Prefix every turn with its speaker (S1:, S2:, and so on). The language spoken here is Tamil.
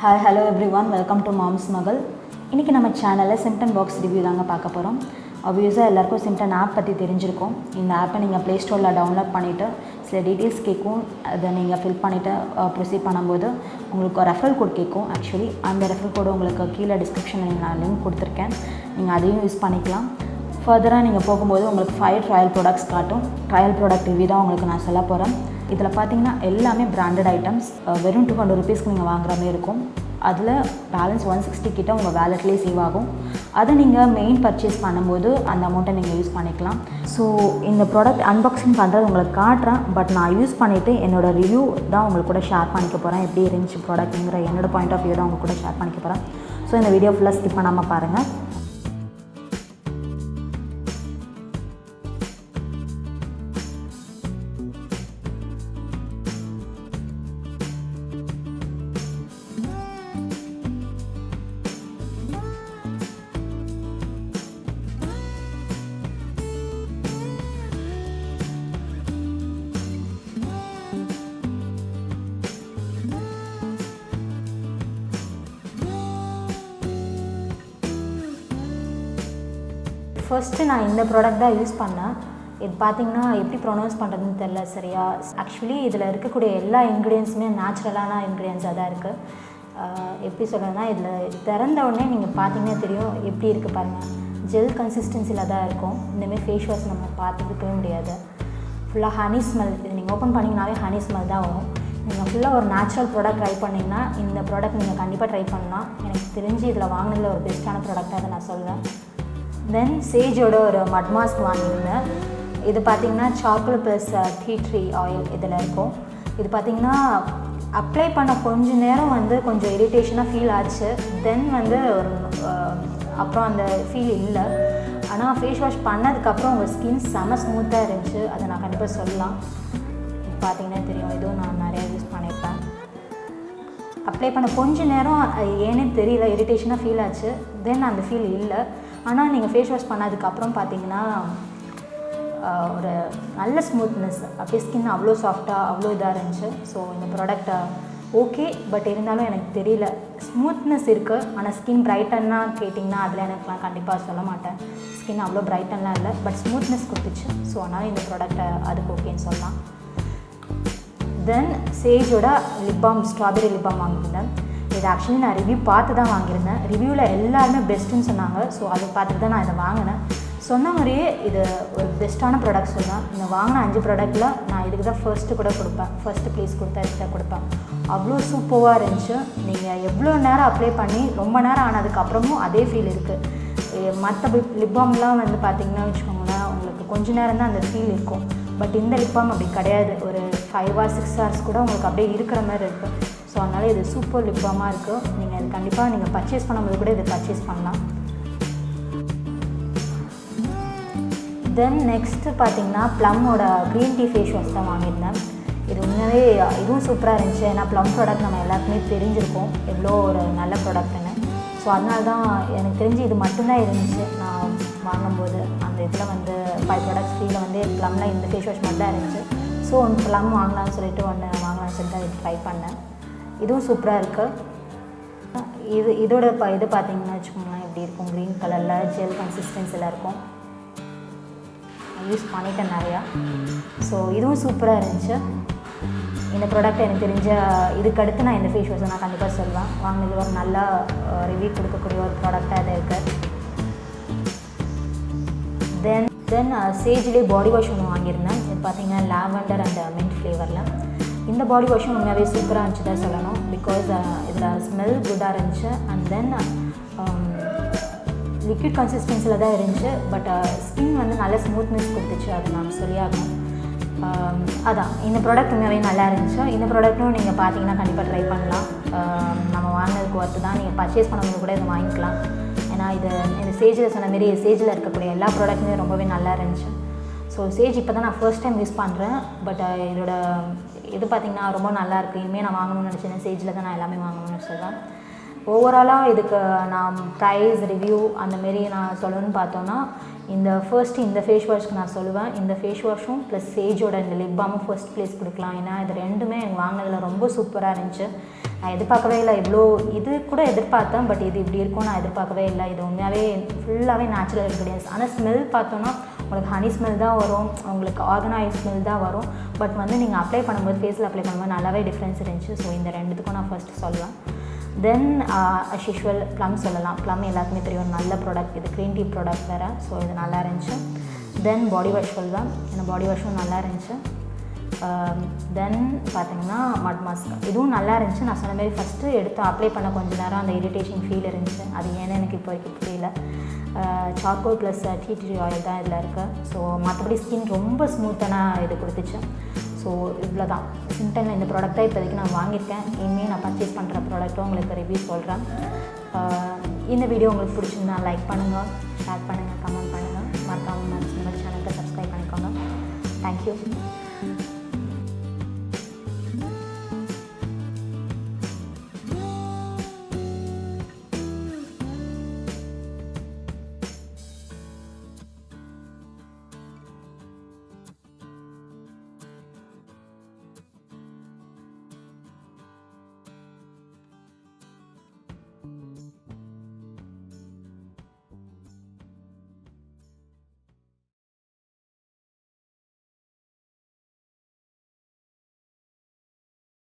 S1: Hi, hello everyone. Welcome to Mom's Magal. இன்றைக்கி நம்ம சேனலில் Symtten பாக்ஸ் ரிவ்யூ தாங்க பார்க்க போகிறோம். ஆப்வியஸாக எல்லாருக்கும் Symtten ஆப் பற்றி தெரிஞ்சிருக்கும். இந்த ஆப்பை நீங்கள் ப்ளே ஸ்டோரில் டவுன்லோட் பண்ணிவிட்டு சில டீட்டெயில்ஸ் கேட்கும். அதை நீங்கள் ஃபில் பண்ணிவிட்டு ப்ரொசீட் பண்ணும்போது உங்களுக்கு ரெஃபரல் கோட் கேட்கும். ஆக்சுவலி அந்த ரெஃபரல் கோடு உங்களுக்கு கீழே டிஸ்கிரிப்ஷனில் நான் லிங்க் கொடுத்துருக்கேன். நீங்கள் அதையும் யூஸ் பண்ணிக்கலாம். ஃபர்தராக நீங்கள் போகும்போது உங்களுக்கு 5 ட்ரையல் ப்ராடக்ட்ஸ் காட்டும். ட்ரையல் ப்ராடக்ட் ரிவ்யூ தான் உங்களுக்கு நான் சொல்ல போகிறேன். இதில் பார்த்தீங்கன்னா எல்லாமே பிராண்டட் ஐட்டம்ஸ். வெறும் 200 ருபீஸ்க்கு நீங்கள் வாங்குற மாதிரி இருக்கும். அதில் பேலன்ஸ் 160 கிட்ட உங்கள் வேலெட்லேயே சேவ் ஆகும். அதை நீங்கள் மெயின் பர்ச்சேஸ் பண்ணும்போது அந்த அமௌண்ட்டை நீங்கள் யூஸ் பண்ணிக்கலாம். ஸோ இந்த ப்ராடக்ட் அன்பாக்சிங் பண்ணுறது உங்களுக்கு காட்டுறேன். பட் நான் யூஸ் பண்ணிவிட்டு என்னோடய ரிவ்யூ தான் உங்களுக்கு கூட ஷேர் பண்ணிக்க போகிறேன். எப்படி இருந்துச்சு ப்ராடக்ட்டுங்கிற என்னோடய பாயிண்ட் ஆஃப் வியூ தான் உங்களுக்கு கூட ஷேர் பண்ணிக்க போகிறேன். ஸோ இந்த வீடியோ ஃபுல்லாக ஸ்கிப் பண்ணாமல் பாருங்கள். ஃபர்ஸ்ட்டு நான் இந்த ப்ராடக்ட் தான் யூஸ் பண்ணேன். இது பார்த்திங்கன்னா எப்படி ப்ரொனவுன்ஸ் பண்ணுறதுன்னு தெரில சரியா. ஆக்சுவலி இதில் இருக்கக்கூடிய எல்லா இன்க்ரீடியன்ஸுமே நேச்சுரலான இன்க்ரீடியன்ஸாக தான் இருக்குது. எப்படி சொல்கிறதுனா இதில் திறந்த உடனே நீங்கள் பார்த்தீங்கன்னா தெரியும் எப்படி இருக்குது பாருங்கள். ஜெல் கன்சிஸ்டன்சியில் தான் இருக்கும். இந்தமாரி ஃபேஸ் வாஷ் நம்ம பார்த்துக்கவே முடியாது. ஃபுல்லாக ஹனி ஸ்மெல். இது நீங்கள் ஓப்பன் பண்ணிங்கனாவே ஹனி ஸ்மெல் தான் வரும். நீங்கள் ஃபுல்லாக ஒரு நேச்சுரல் ப்ராடக்ட் ட்ரை பண்ணிங்கன்னா இந்த ப்ராடக்ட் நீங்கள் கண்டிப்பாக ட்ரை பண்ணலாம். எனக்கு தெரிஞ்சு இதில் வாங்கினதில் ஒரு பெஸ்ட்டான ப்ராடக்டாக அதை நான் சொல்வேன். தென் சேஜோட ஒரு மட் மாஸ்க் வாங்கியிருந்தேன். இது பார்த்திங்கன்னா chocolate plus tea tree oil இதில் இருக்கும். இது பார்த்திங்கன்னா அப்ளை பண்ண கொஞ்சம் நேரம் கொஞ்சம் இரிட்டேஷனாக ஃபீல் ஆச்சு. தென் ஒரு அப்புறம் அந்த ஃபீல் இல்லை. ஆனால் ஃபேஸ் வாஷ் பண்ணதுக்கப்புறம் உங்கள் ஸ்கின் செம ஸ்மூத்தாக இருந்துச்சு. அதை நான் கண்டிப்பாக சொல்லலாம். பார்த்திங்கன்னா தெரியும். இதுவும் நான் நிறையா யூஸ் பண்ணியிருப்பேன். அப்ளை பண்ண கொஞ்சம் நேரம் ஏன்னே தெரியல, இரிட்டேஷனாக ஃபீல் ஆச்சு. தென் அந்த ஃபீல் இல்லை. ஆனால் நீங்கள் ஃபேஸ் வாஷ் பண்ணதுக்கப்புறம் பார்த்தீங்கன்னா ஒரு நல்ல ஸ்மூத்னஸ், அப்படியே ஸ்கின் அவ்வளோ சாஃப்டாக அவ்வளோ இதாக இருந்துச்சு. ஸோ இந்த ப்ராடக்ட் ஓகே. பட் இருந்தாலும் எனக்கு தெரியல, ஸ்மூத்னஸ் இருக்குது. ஆனால் ஸ்கின் பிரைட்டன்னாக கேட்டிங்கன்னா அதில் எனக்குலாம் கண்டிப்பாக சொல்ல மாட்டேன். ஸ்கின் அவ்வளோ பிரைட்டன்லாம் இல்லை, பட் ஸ்மூத்னஸ் கொடுத்துச்சு. ஸோ அதனால் இந்த ப்ராடக்டை அதுக்கு ஓகேன்னு சொல்லலாம். தென் சேஜோட lip balm, strawberry lip balm வாங்கியிருந்தேன். இது ஆக்சுவலி நான் ரிவ்யூ பார்த்து தான் வாங்கியிருந்தேன். ரிவ்யூவில் எல்லாருமே பெஸ்ட்டுன்னு சொன்னாங்க. ஸோ அதை பார்த்துட்டு தான் நான் இதை வாங்கினேன். சொன்ன மாதிரியே இது ஒரு பெஸ்ட்டான ப்ராடக்ட் சொல்லலாம். இந்த வாங்கின 5 ப்ராடக்ட்டில் நான் இதுக்கு தான் ஃபர்ஸ்ட்டு கூட கொடுப்பேன். ஃபர்ஸ்ட்டு ப்ளேஸ் கொடுத்தா இதுக்கு தான் கொடுப்பேன். அவ்வளோ சூப்பராக இருந்துச்சு. நீங்கள் எவ்வளோ நேரம் அப்ளை பண்ணி ரொம்ப நேரம் ஆனதுக்கப்புறமும் அதே ஃபீல் இருக்குது. மற்ற லிப் பாம்லாம் பார்த்திங்கன்னா வச்சுக்கோங்களேன், உங்களுக்கு கொஞ்ச நேரம் தான் அந்த ஃபீல் இருக்கும். பட் இந்த லிப் பாம் அப்படி கிடையாது. ஒரு 5 hours 6 hours கூட உங்களுக்கு அப்படியே இருக்கிற மாதிரி இருக்குது. ஸோ அதனால் இது சூப்பர் லிப் பாமாக இருக்குது. நீங்கள் இது கண்டிப்பாக நீங்கள் பர்ச்சேஸ் பண்ணும்போது கூட இது பர்ச்சேஸ் பண்ணலாம். தென் நெக்ஸ்ட்டு பார்த்திங்கன்னா ப்ளம்மோட க்ரீன் டீ ஃபேஸ் வாஷ் தான் வாங்கியிருந்தேன். இது உண்மையாகவே இதுவும் சூப்பராக இருந்துச்சு. ஏன்னா ப்ளம் ப்ராடக்ட் நம்ம எல்லாருக்குமே தெரிஞ்சிருக்கோம் எவ்வளோ ஒரு நல்ல ப்ராடக்ட்டுன்னு. ஸோ அதனால தான் எனக்கு தெரிஞ்சு இது மட்டும்தான் இருந்துச்சு நான் வாங்கும்போது. அந்த இதில் 5 ப்ராடக்ட்ஸ் ஃப்ரீயில் ப்ளம்மில் இந்த ஃபேஸ் வாஷ் மட்டும் தான் இருந்துச்சு. ஸோ ஒன்று ப்ளம் வாங்கலாம்னு சொல்லிட்டு வாங்கலாம்னு சொல்லிட்டு இது ட்ரை பண்ணேன். இதுவும் சூப்பராக இருக்குது. இதோட இது பார்த்திங்கன்னா வச்சுக்கோங்களேன் எப்படி இருக்கும், க்ரீன் கலரில் ஜெல் கன்சிஸ்டன்சியில் இருக்கும். யூஸ் பண்ணிட்டேன் நிறையா. ஸோ இதுவும் சூப்பராக இருந்துச்சு. இந்த ப்ராடக்ட் எனக்கு தெரிஞ்ச இதுக்கடுத்து நான் இந்த ஃபேஸ் வாஷை நான் கண்டிப்பாக சொல்வேன். வாங்கினது ஒரு நல்ல ரிவ்யூ கொடுக்கக்கூடிய ஒரு ப்ராடக்டாக அது இருக்குது. தென் சேஜ்லேயே பாடி வாஷ் ஒன்று வாங்கியிருந்தேன். இது பார்த்திங்கன்னா லாவெண்டர் அண்ட் மின்ட் ஃப்ளேவரில். இந்த பாடி வாஷும் உண்மையாகவே சூப்பராக இருந்துச்சு தான் சொல்லணும். பிகாஸ் இதில் ஸ்மெல் குட்டாக இருந்துச்சு. அண்ட் தென் லிக்விட் கன்சிஸ்டன்சியில் தான் இருந்துச்சு. பட் ஸ்கின் நல்ல ஸ்மூத்னஸ் கொடுத்துச்சு. அது நான் சொல்லியாகணும். அதான் இந்த ப்ராடக்ட் உண்மையாகவே நல்லா இருந்துச்சு. இந்த ப்ராடக்ட்டும் நீங்கள் பார்த்தீங்கன்னா கண்டிப்பாக ட்ரை பண்ணலாம். நம்ம வாங்கினதுக்கு ஒர்த்து தான். நீங்கள் பர்ச்சேஸ் பண்ணும்போது கூட இதை வாங்கிக்கலாம். ஏன்னா இந்த சேஜில் சொன்ன மாரி சேஜில் இருக்கக்கூடிய எல்லா ப்ராடக்ட்டுமே ரொம்பவே நல்லா இருந்துச்சு. ஸோ சேஜ் இப்போ தான் நான் ஃபர்ஸ்ட் டைம் யூஸ் பண்ணுறேன். பட் இதோட இது பார்த்திங்கன்னா ரொம்ப நல்லாயிருக்கு. இனிமேல் நான் வாங்கணும்னு நினச்சேன். சேஜில் தான் நான் எல்லாமே வாங்கணும்னு சொல்லுவேன். ஓவராலாக இதுக்கு நான் ப்ரைஸ் ரிவ்யூ அந்தமாரி நான் சொல்லணும்னு பார்த்தோன்னா இந்த ஃபேஸ் வாஷ்க்கு நான் சொல்லுவேன், இந்த ஃபேஸ் வாஷும் ப்ளஸ் சேஜோட இந்த லிப் பாமும் ஃபர்ஸ்ட் ப்ளேஸ் கொடுக்கலாம். ஏன்னா இது ரெண்டுமே எனக்கு வாங்கினதில் ரொம்ப சூப்பராக இருந்துச்சு. நான் எதிர்பார்க்கவே இல்லை, இவ்வளோ இது கூட எதிர்பார்த்தேன், பட் இது இப்படி இருக்கும் நான் எதிர்பார்க்கவே இல்லை. இது உண்மையாகவே ஃபுல்லாகவே நேச்சுரல் இன்க்ரீடியன்ஸ். ஆனால் ஸ்மெல் பார்த்தோன்னா உங்களுக்கு ஹனி ஸ்மெல் தான் வரும், உங்களுக்கு ஆர்கனைஸ் ஸ்மெல் தான் வரும். பட் நீங்கள் அப்ளை பண்ணும்போது ஃபேஸில் அப்ளை பண்ணும்போது நல்லாவே டிஃப்ரென்ஸ் இருந்துச்சு. ஸோ இந்த ரெண்டுத்துக்கும் நான் ஃபஸ்ட்டு சொல்லுவேன். தென் அஸ் யூஷுவல் ப்ளம் சொல்லலாம். ப்ளம் எல்லாத்துக்குமே தெரியும், நல்ல ப்ராடக்ட். இது க்ரீன் டீ ப்ராடக்ட் வேறு. ஸோ இது நல்லா இருந்துச்சு. தென் பாடி வாஷ் சொல்லுவேன், ஏன்னா பாடி வாஷும் நல்லா இருந்துச்சு. தென் பார்த்திங்கன்னா மட் மாஸ்க், இதுவும் நல்லா இருந்துச்சு. நான் சொன்ன மாதிரி ஃபஸ்ட்டு எடுத்து அப்ளை பண்ண கொஞ்சம் நேரம் அந்த இரிட்டேஷன் ஃபீல் இருந்துச்சு. அது ஏன்னு எனக்கு இப்போ வரைக்கும் புரியல. Charcoal plus tea tree oil தான் இதில் இருக்குது. ஸோ மற்றபடி ஸ்கின் ரொம்ப ஸ்மூத்தான இது கொடுத்துச்சு. ஸோ இவ்வளோ தான். சிம்டனில் இந்த ப்ராடக்டாக இப்போதைக்கு நான் வாங்கியிருக்கேன். இனிமேல் நான் பர்ச்சேஸ் பண்ணுற ப்ராடக்ட்டும் உங்களுக்கு ரிவ்யூ சொல்கிறேன். இந்த வீடியோ உங்களுக்கு பிடிச்சிருந்தா லைக் பண்ணுங்கள், ஷேர் பண்ணுங்கள், கமெண்ட் பண்ணுங்கள். மறக்காமல் நம்ம சேனலுக்கு சப்ஸ்கிரைப் பண்ணிக்கோங்க. தேங்க்யூ.